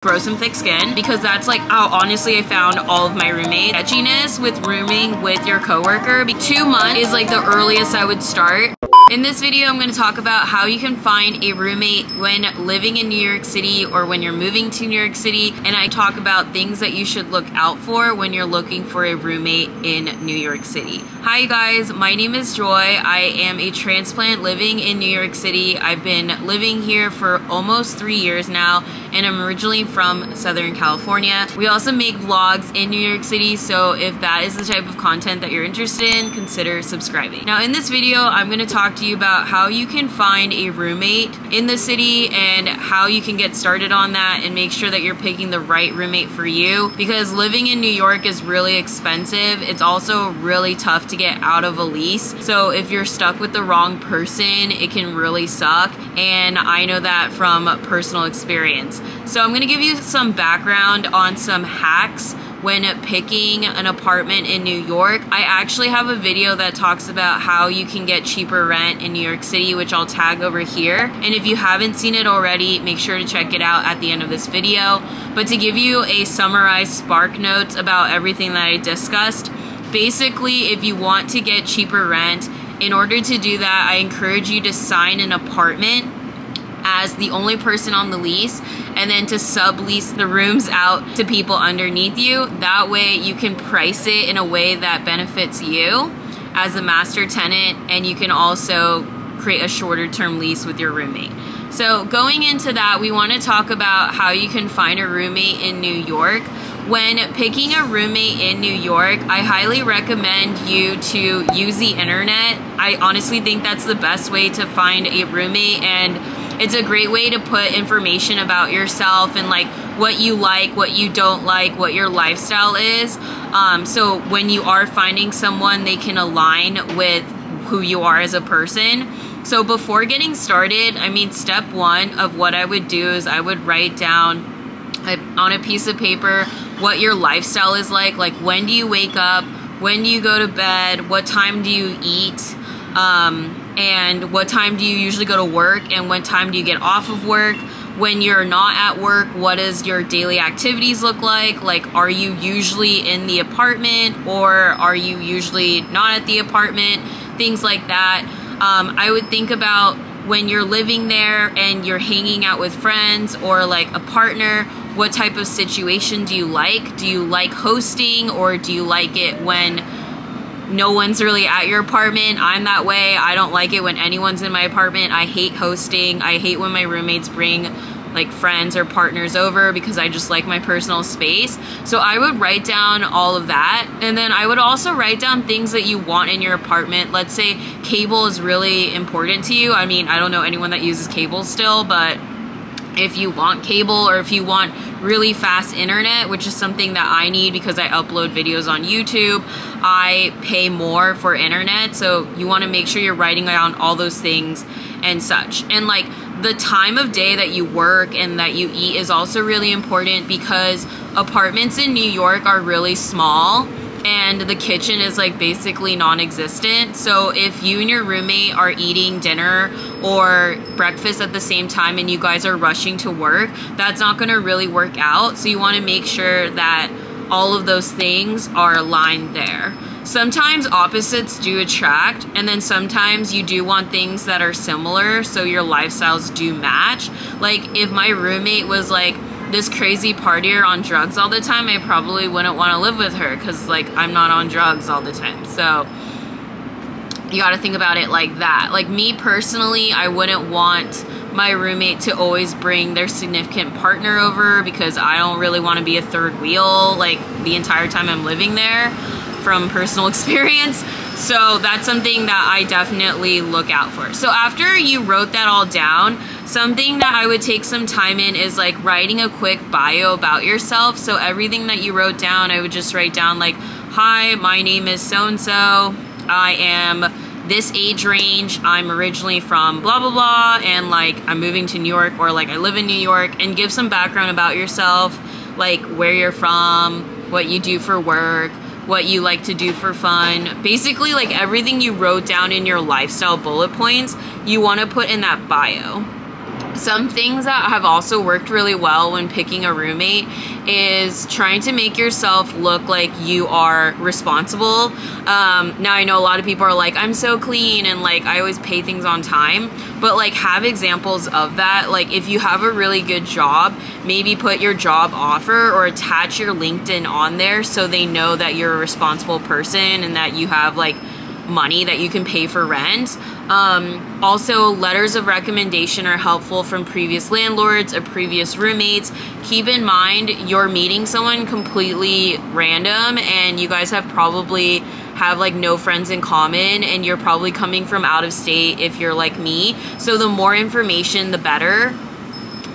grow some thick skin, because that's like how honestly I found all of my roommate sketchiness with rooming with your coworker. 2 months is like the earliest I would start. In this video, I'm going to talk about how you can find a roommate when living in New York City or when you're moving to New York City, and I talk about things that you should look out for when you're looking for a roommate in New York City. Hi you guys, my name is Joy. I am a transplant living in New York City. I've been living here for almost 3 years now, and I'm originally from Southern California. We also make vlogs in New York City, so if that is the type of content that you're interested in, consider subscribing. Now in this video, I'm going to talk to you about how you can find a roommate in the city and how you can get started on that and make sure that you're picking the right roommate for you, because living in New York is really expensive. It's also really tough to get out of a lease. So if you're stuck with the wrong person, it can really suck, and I know that from personal experience. So I'm going to give you some background on some hacks when picking an apartment in New York. I actually have a video that talks about how you can get cheaper rent in New York City, which I'll tag over here. And if you haven't seen it already, make sure to check it out at the end of this video. But to give you a summarized spark notes about everything that I discussed, basically, if you want to get cheaper rent, in order to do that, I encourage you to sign an apartment as the only person on the lease, and then to sublease the rooms out to people underneath you. That way you can price it in a way that benefits you as a master tenant, and you can also create a shorter term lease with your roommate. So going into that, we want to talk about how you can find a roommate in New York. When picking a roommate in New York, I highly recommend you to use the internet. I honestly think that's the best way to find a roommate, and it's a great way to put information about yourself and like what you don't like, what your lifestyle is. So when you are finding someone, they can align with who you are as a person. So before getting started, I mean, step one of what I would do is I would write down on a piece of paper what your lifestyle is like when do you wake up, when do you go to bed, what time do you eat, and what time do you usually go to work, and what time do you get off of work. When you're not at work, what does your daily activities look like? Like, are you usually in the apartment, or are you usually not at the apartment? Things like that. I would think about when you're living there and you're hanging out with friends or like a partner, what type of situation do you like? Do you like hosting, or do you like it when no one's really at your apartment? I'm that way. I don't like it when anyone's in my apartment. I hate hosting. I hate when my roommates bring like friends or partners over, because I just like my personal space. So I would write down all of that, and then I would also write down things that you want in your apartment. Let's say cable is really important to you. I mean, I don't know anyone that uses cable still, but if you want cable, or if you want really fast internet, which is something that I need because I upload videos on YouTube, I pay more for internet. So you want to make sure you're writing down all those things and such. And like the time of day that you work and that you eat is also really important, because apartments in New York are really small and the kitchen is like basically non-existent. So if you and your roommate are eating dinner or breakfast at the same time and you guys are rushing to work, that's not going to really work out. So you want to make sure that all of those things are aligned there. Sometimes opposites do attract, and then sometimes you do want things that are similar so your lifestyles do match. Like if my roommate was like this crazy partier on drugs all the time, I probably wouldn't want to live with her, because like I'm not on drugs all the time. So you got to think about it like that. Like me personally, I wouldn't want my roommate to always bring their significant partner over, because I don't really want to be a third wheel like the entire time I'm living there, from personal experience. So that's something that I definitely look out for. So after you wrote that all down, something that I would take some time in is like writing a quick bio about yourself. So everything that you wrote down, I would just write down like, hi, my name is so-and-so, I am this age range, I'm originally from blah blah blah, and like I'm moving to New York, or like I live in New York, and give some background about yourself, like where you're from, what you do for work, what you like to do for fun. Basically like everything you wrote down in your lifestyle bullet points, you want to put in that bio. Some things that have also worked really well when picking a roommate is trying to make yourself look like you are responsible. Now I know a lot of people are like, I'm so clean and like I always pay things on time, but like have examples of that. Like if you have a really good job, maybe put your job offer or attach your LinkedIn on there so they know that you're a responsible person and that you have like money that you can pay for rent. Also, letters of recommendation are helpful from previous landlords or previous roommates. Keep in mind you're meeting someone completely random and you guys probably have like no friends in common, and you're probably coming from out of state if you're like me. So the more information, the better.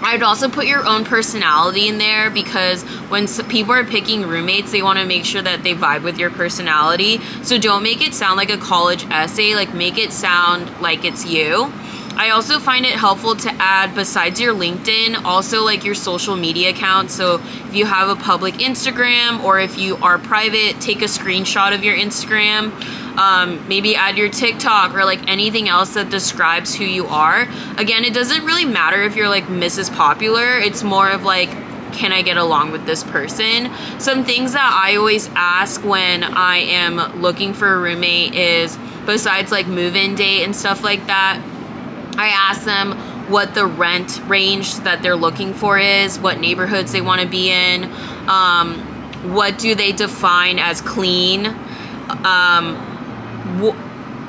I'd also put your own personality in there, because when people are picking roommates, they want to make sure that they vibe with your personality. So don't make it sound like a college essay, like make it sound like it's you. I also find it helpful to add, besides your LinkedIn, also like your social media accounts. So if you have a public Instagram, or if you are private, take a screenshot of your Instagram. Maybe add your TikTok or like anything else that describes who you are. Again, it doesn't really matter if you're like Mrs. Popular. It's more of like, can I get along with this person? Some things that I always ask when I am looking for a roommate is, besides like move-in date and stuff like that, I ask them what the rent range that they're looking for is, what neighborhoods they want to be in, what do they define as clean,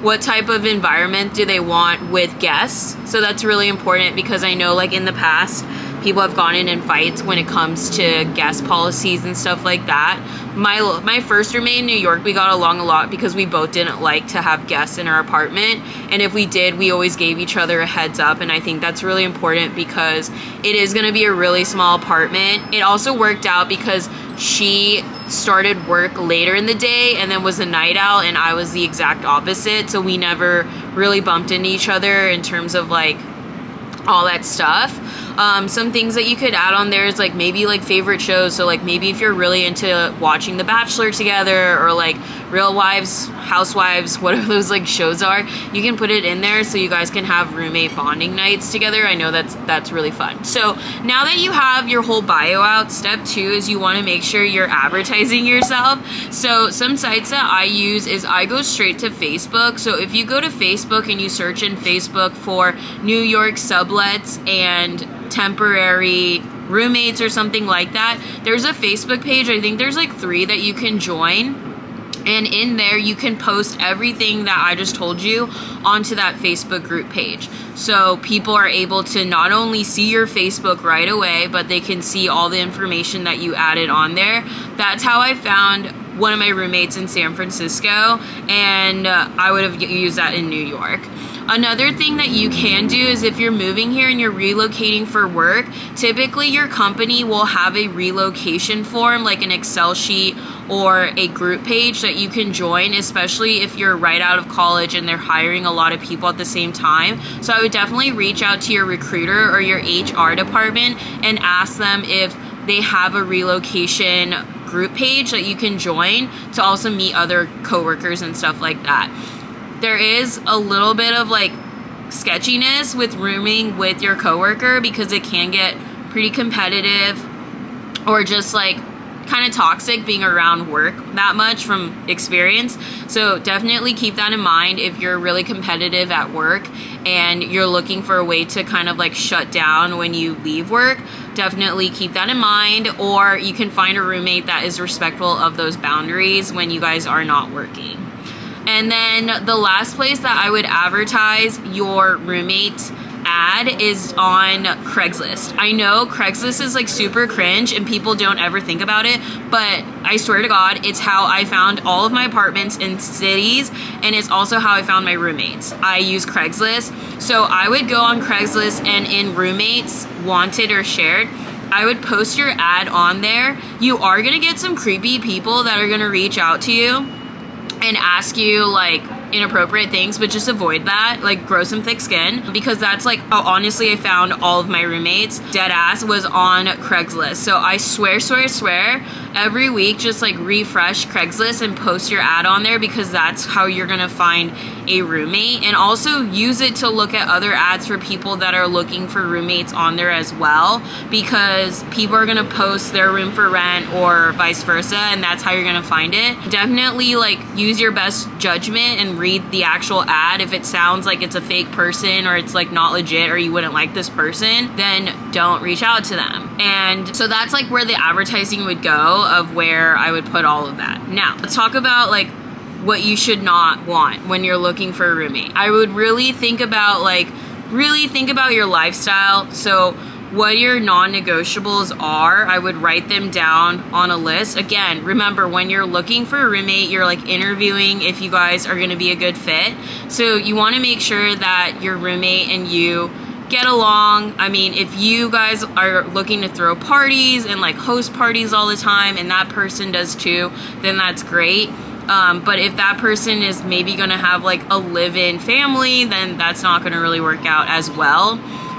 what type of environment do they want with guests. So that's really important, because I know like in the past people have gotten in fights when it comes to guest policies and stuff like that. My first roommate in New York, we got along a lot because we both didn't like to have guests in our apartment, and if we did, we always gave each other a heads up, and I think that's really important because it is going to be a really small apartment. It also worked out because she started work later in the day and then was a night owl, and I was the exact opposite, so we never really bumped into each other in terms of like all that stuff. Some things that you could add on there is like maybe like favorite shows. So like maybe if you're really into watching The Bachelor together, or like Real Wives, Housewives, whatever those like shows are, you can put it in there so you guys can have roommate bonding nights together. I know that's really fun. So now that you have your whole bio out, step 2 is you want to make sure you're advertising yourself. So some sites that I use is I go straight to Facebook. So if you go to Facebook and you search in Facebook for New York sublets and temporary roommates or something like that, there's a Facebook page. I think there's like 3 that you can join, and in there you can post everything that I just told you onto that Facebook group page. So people are able to not only see your Facebook right away, but they can see all the information that you added on there. That's how I found one of my roommates in San Francisco, and I would have used that in New York. Another thing that you can do is if you're moving here and you're relocating for work, typically your company will have a relocation form, like an Excel sheet or a group page that you can join, especially if you're right out of college and they're hiring a lot of people at the same time. So I would definitely reach out to your recruiter or your HR department and ask them if they have a relocation group page that you can join to also meet other coworkers and stuff like that. There is a little bit of like sketchiness with rooming with your coworker because it can get pretty competitive or just like kind of toxic being around work that much from experience. So definitely keep that in mind if you're really competitive at work and you're looking for a way to kind of like shut down when you leave work. Definitely keep that in mind, or you can find a roommate that is respectful of those boundaries when you guys are not working. And then the last place that I would advertise your roommate ad is on Craigslist. I know Craigslist is like super cringe and people don't ever think about it, but I swear to God, it's how I found all of my apartments in cities, and it's also how I found my roommates. I use Craigslist. So I would go on Craigslist, and in roommates wanted or shared, I would post your ad on there. You are gonna get some creepy people that are gonna reach out to you and ask you like inappropriate things, but just avoid that. Like grow some thick skin, because that's like how honestly I found all of my roommates. Dead ass was on Craigslist. So I swear every week just like refresh Craigslist and post your ad on there, because that's how you're gonna find a roommate. And also use it to look at other ads for people that are looking for roommates on there as well, because people are gonna post their room for rent or vice versa, and that's how you're gonna find it. Definitely like use your best judgment and read the actual ad. If it sounds like it's a fake person or it's like not legit or you wouldn't like this person, then don't reach out to them. And so that's like where the advertising would go, of where I would put all of that. Now let's talk about like what you should not want when you're looking for a roommate. I would really think about your lifestyle. So what your non-negotiables are, I would write them down on a list. Again, remember, when you're looking for a roommate, you're like interviewing if you guys are gonna be a good fit. So you wanna make sure that your roommate and you get along. I mean, if you guys are looking to throw parties and like host parties all the time, and that person does too, then that's great. But if that person is maybe gonna have like a live-in family, then that's not gonna really work out as well.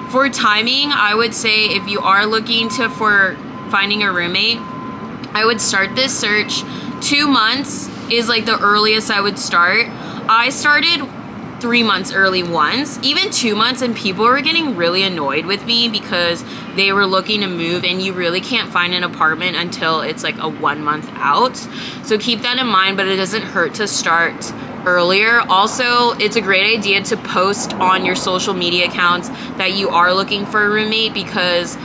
For timing, I would say if you are looking for finding a roommate, I would start this search. 2 months is like the earliest I would start. I started 3 months early once, even 2 months, and people were getting really annoyed with me because they were looking to move, and you really can't find an apartment until it's like a 1 month out. So keep that in mind, but it doesn't hurt to start earlier. Also, it's a great idea to post on your social media accounts that you are looking for a roommate, because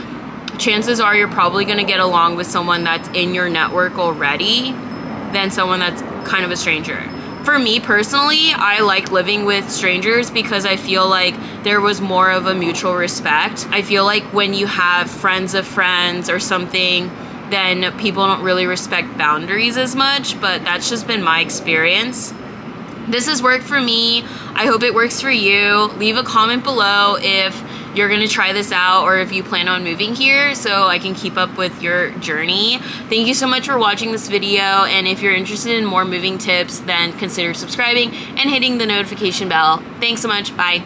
chances are you're probably going to get along with someone that's in your network already than someone that's kind of a stranger. For me personally, I like living with strangers because I feel like there was more of a mutual respect. I feel like when you have friends of friends or something, then people don't really respect boundaries as much, but that's just been my experience. This has worked for me. I hope it works for you. Leave a comment below if you're gonna try this out or if you plan on moving here, so I can keep up with your journey. Thank you so much for watching this video, and if you're interested in more moving tips, then consider subscribing and hitting the notification bell. Thanks so much, bye.